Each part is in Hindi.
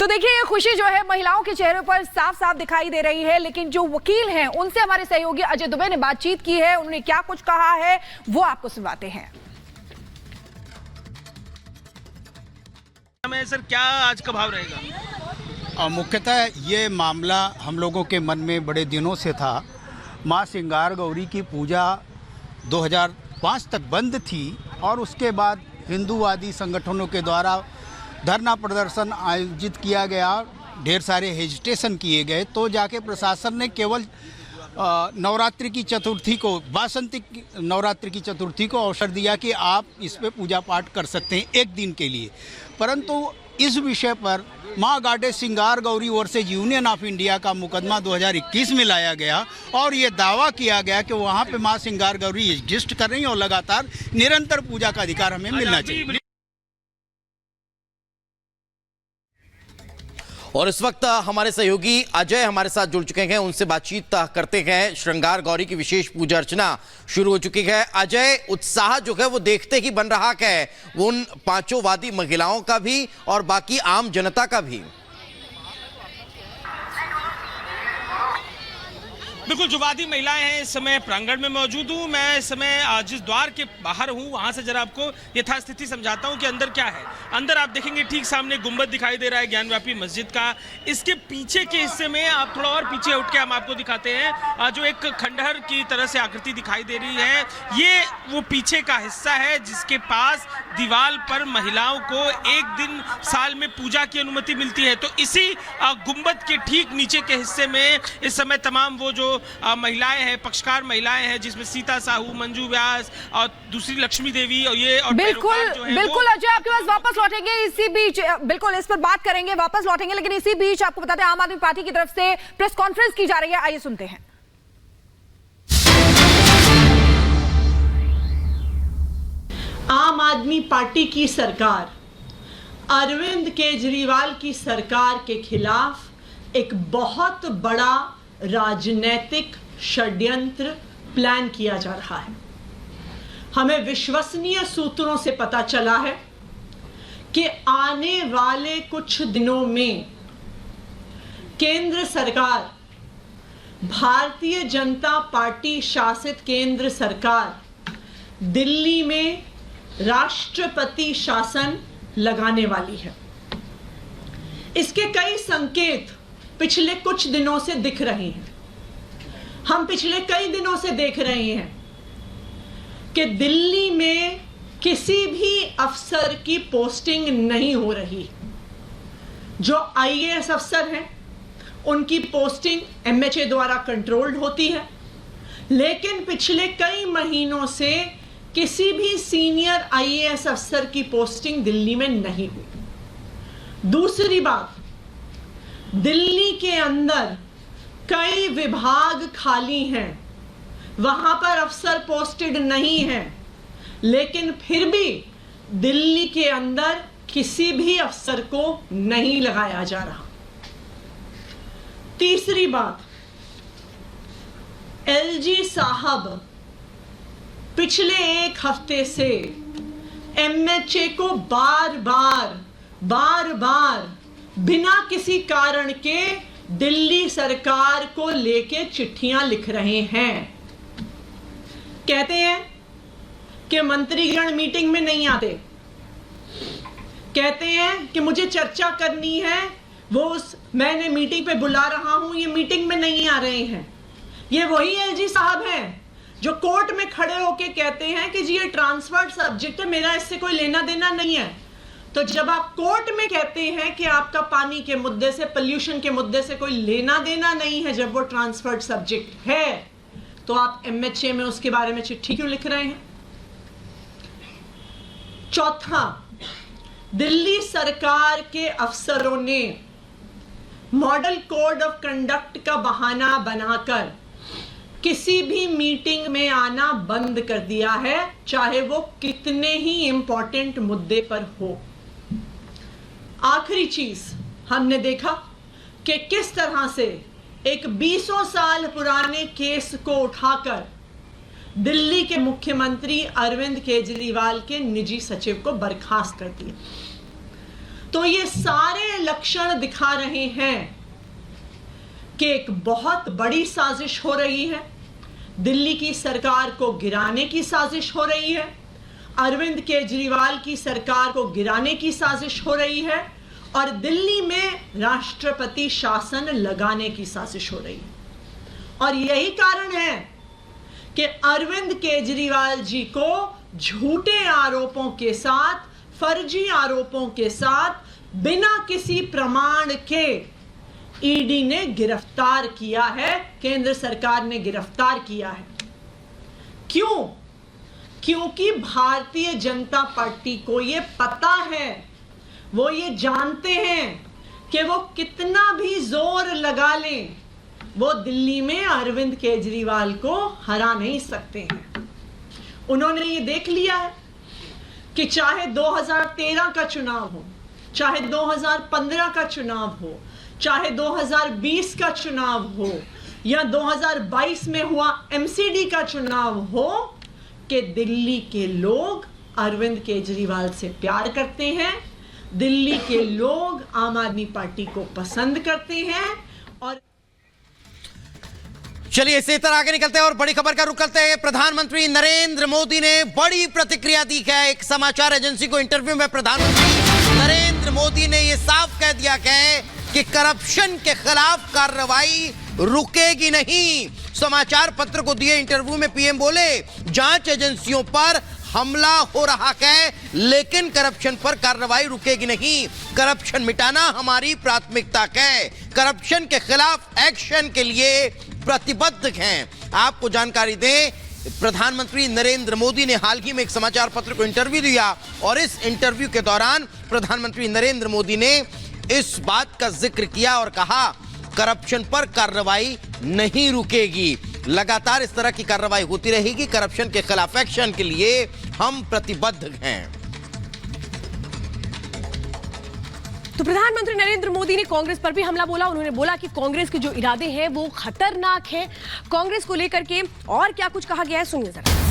तो देखिए ये खुशी जो है महिलाओं के चेहरे पर साफ साफ दिखाई दे रही है, लेकिन जो वकील हैं उनसे हमारे सहयोगी अजय दुबे ने बातचीत की है, उन्होंने क्या कुछ कहा है वो आपको सुनाते हैं। सर क्या आज का भाव रहेगा? मुख्यतः ये मामला हम लोगों के मन में बड़े दिनों से था। माँ सिंगार गौरी की पूजा 2005 तक बंद थी और उसके बाद हिंदूवादी संगठनों के द्वारा धरना प्रदर्शन आयोजित किया गया, ढेर सारे हेजिटेशन किए गए, तो जाके प्रशासन ने केवल नवरात्रि की चतुर्थी को, वासंतिक नवरात्रि की चतुर्थी को अवसर दिया कि आप इस पे पूजा पाठ कर सकते हैं एक दिन के लिए। परंतु इस विषय पर माँ गॉडेस सिंगार Gauri versus union of India का मुकदमा 2021 में लाया गया और ये दावा किया गया कि वहाँ पे माँ सिंगार गौरी एग्जिस्ट कर रही हैं और लगातार निरंतर पूजा का अधिकार हमें मिलना चाहिए। और इस वक्त हमारे सहयोगी अजय हमारे साथ जुड़ चुके हैं, उनसे बातचीत करते हैं। श्रृंगार गौरी की विशेष पूजा अर्चना शुरू हो चुकी है। अजय, उत्साह जो है वो देखते ही बन रहा है, वो उन पांचों वादी महिलाओं का भी और बाकी आम जनता का भी। बिल्कुल, जो वादी महिलाएं हैं इस समय प्रांगण में मौजूद हूँ। मैं इस समय जिस द्वार के बाहर हूँ वहाँ से जरा आपको यथास्थिति समझाता हूँ कि अंदर क्या है। अंदर आप देखेंगे ठीक सामने गुंबद दिखाई दे रहा है ज्ञानव्यापी मस्जिद का। इसके पीछे के हिस्से में आप थोड़ा और पीछे उठ के हम आपको दिखाते हैं जो एक खंडहर की तरह से आकृति दिखाई दे रही है। ये वो पीछे का हिस्सा है जिसके पास दीवार पर महिलाओं को एक दिन साल में पूजा की अनुमति मिलती है। तो इसी गुंबद के ठीक नीचे के हिस्से में इस समय तमाम वो जो महिलाएं हैं, पक्षकार महिलाएं हैं, जिसमें सीता साहू, मंजू व्यास और दूसरी लक्ष्मी देवी और ये और बिल्कुल अजय आपके पास वापस लौटेंगे इसी बीच, बिल्कुल इस पर बात करेंगे, वापस लौटेंगे। लेकिन इसी बीच आपको बताते हैं आम आदमी पार्टी की तरफ से प्रेस कॉन्फ्रेंस की जा रही है, आइए सुनते हैं। आम आदमी पार्टी की सरकार अरविंद केजरीवाल की सरकार के खिलाफ एक बहुत बड़ा राजनीतिक षड्यंत्र प्लान किया जा रहा है। हमें विश्वसनीय सूत्रों से पता चला है कि आने वाले कुछ दिनों में केंद्र सरकार, भारतीय जनता पार्टी शासित केंद्र सरकार दिल्ली में राष्ट्रपति शासन लगाने वाली है। इसके कई संकेत पिछले कुछ दिनों से दिख रहे हैं। हम पिछले कई दिनों से देख रहे हैं कि दिल्ली में किसी भी अफसर की पोस्टिंग नहीं हो रही। जो आईएएस अफसर हैं उनकी पोस्टिंग एमएचए द्वारा कंट्रोल्ड होती है, लेकिन पिछले कई महीनों से किसी भी सीनियर आईएएस अफसर की पोस्टिंग दिल्ली में नहीं हुई। दूसरी बात, दिल्ली के अंदर कई विभाग खाली हैं, वहां पर अफसर पोस्टेड नहीं हैं, लेकिन फिर भी दिल्ली के अंदर किसी भी अफसर को नहीं लगाया जा रहा। तीसरी बात, एलजी साहब पिछले एक हफ्ते से एमएचए को बार बार बिना किसी कारण के दिल्ली सरकार को लेके चिट्ठियां लिख रहे हैं। कहते हैं कि मंत्रीगण मीटिंग में नहीं आते, कहते हैं कि मुझे चर्चा करनी है, मैंने मीटिंग पे बुला रहा हूं, ये मीटिंग में नहीं आ रहे हैं। ये वही एलजी साहब हैं जो कोर्ट में खड़े होके कहते हैं कि जी ये ट्रांसफर्ड सब्जेक्ट है, मेरा इससे कोई लेना देना नहीं है। तो जब आप कोर्ट में कहते हैं कि आपका पानी के मुद्दे से, पोल्यूशन के मुद्दे से कोई लेना देना नहीं है, जब वो ट्रांसफर्ड सब्जेक्ट है, तो आप एमएचए में उसके बारे में चिट्ठी क्यों लिख रहे हैं? चौथा, दिल्ली सरकार के अफसरों ने मॉडल कोड ऑफ कंडक्ट का बहाना बनाकर किसी भी मीटिंग में आना बंद कर दिया है, चाहे वो कितने ही इंपॉर्टेंट मुद्दे पर हो। आखिरी चीज, हमने देखा कि किस तरह से एक 20 साल पुराने केस को उठाकर दिल्ली के मुख्यमंत्री अरविंद केजरीवाल के निजी सचिव को बर्खास्त कर दिया। तो ये सारे लक्षण दिखा रहे हैं कि एक बहुत बड़ी साजिश हो रही है। दिल्ली की सरकार को गिराने की साजिश हो रही है, अरविंद केजरीवाल की सरकार को गिराने की साजिश हो रही है और दिल्ली में राष्ट्रपति शासन लगाने की साजिश हो रही है। और यही कारण है कि अरविंद केजरीवाल जी को झूठे आरोपों के साथ, फर्जी आरोपों के साथ, बिना किसी प्रमाण के ईडी ने गिरफ्तार किया है, केंद्र सरकार ने गिरफ्तार किया है। क्यों? क्योंकि भारतीय जनता पार्टी को ये पता है, वो ये जानते हैं कि वो कितना भी जोर लगा लें, वो दिल्ली में अरविंद केजरीवाल को हरा नहीं सकते हैं। उन्होंने ये देख लिया है कि चाहे 2013 का चुनाव हो, चाहे 2015 का चुनाव हो, चाहे 2020 का चुनाव हो या 2022 में हुआ एमसीडी का चुनाव हो, कि दिल्ली के लोग अरविंद केजरीवाल से प्यार करते हैं, दिल्ली के लोग आम आदमी पार्टी को पसंद करते हैं। और चलिए इसी तरह आगे निकलते हैं और बड़ी खबर का रुख करते हैं। प्रधानमंत्री नरेंद्र मोदी ने बड़ी प्रतिक्रिया दी है। एक समाचार एजेंसी को इंटरव्यू में प्रधानमंत्री नरेंद्र मोदी ने यह साफ कह दिया है कि करप्शन के खिलाफ कार्रवाई रुकेगी नहीं। समाचार पत्र को दिए इंटरव्यू में पीएम बोले, जांच एजेंसियों पर हमला हो रहा है लेकिन करप्शन पर कार्रवाई रुकेगी नहीं। करप्शन मिटाना हमारी प्राथमिकता है। करप्शन के खिलाफ एक्शन के लिए प्रतिबद्ध हैं। आपको जानकारी दें, प्रधानमंत्री नरेंद्र मोदी ने हाल ही में एक समाचार पत्र को इंटरव्यू दिया और इस इंटरव्यू के दौरान प्रधानमंत्री नरेंद्र मोदी ने इस बात का जिक्र किया और कहा, करप्शन पर कार्रवाई नहीं रुकेगी, लगातार इस तरह की कार्रवाई होती रहेगी। करप्शन के खिलाफ एक्शन के लिए हम प्रतिबद्ध हैं। तो प्रधानमंत्री नरेंद्र मोदी ने कांग्रेस पर भी हमला बोला। उन्होंने बोला कि कांग्रेस के जो इरादे हैं वो खतरनाक हैं। कांग्रेस को लेकर के और क्या कुछ कहा गया है, सुनिए जरा।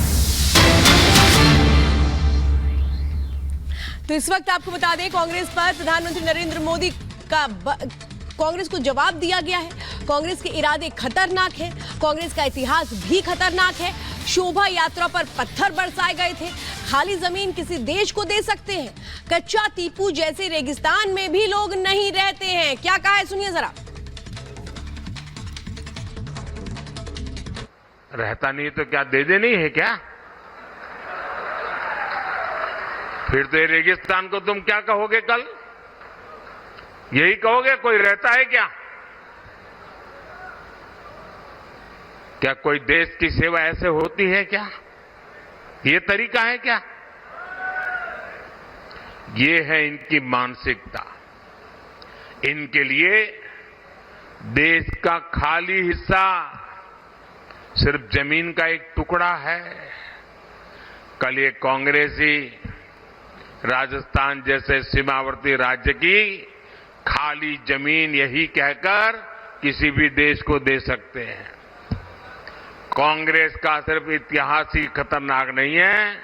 तो इस वक्त आपको बता दें, कांग्रेस पर प्रधानमंत्री नरेंद्र मोदी का कांग्रेस को जवाब दिया गया है। कांग्रेस के इरादे खतरनाक हैं, कांग्रेस का इतिहास भी खतरनाक है। शोभा यात्रा पर पत्थर बरसाए गए थे। खाली जमीन किसी देश को दे सकते हैं, कच्चा टीपू जैसे रेगिस्तान में भी लोग नहीं रहते हैं। क्या कहा है, सुनिए जरा। रहता नहीं तो क्या दे दे नहीं है क्या? फिर तो ये रेगिस्तान को तुम क्या कहोगे कल? यही कहोगे कोई रहता है क्या? क्या कोई देश की सेवा ऐसे होती है क्या? ये तरीका है क्या? ये है इनकी मानसिकता। इनके लिए देश का खाली हिस्सा सिर्फ जमीन का एक टुकड़ा है। कल ये कांग्रेसी राजस्थान जैसे सीमावर्ती राज्य की खाली जमीन यही कहकर किसी भी देश को दे सकते हैं। कांग्रेस का सिर्फ इतिहास ही खतरनाक नहीं है,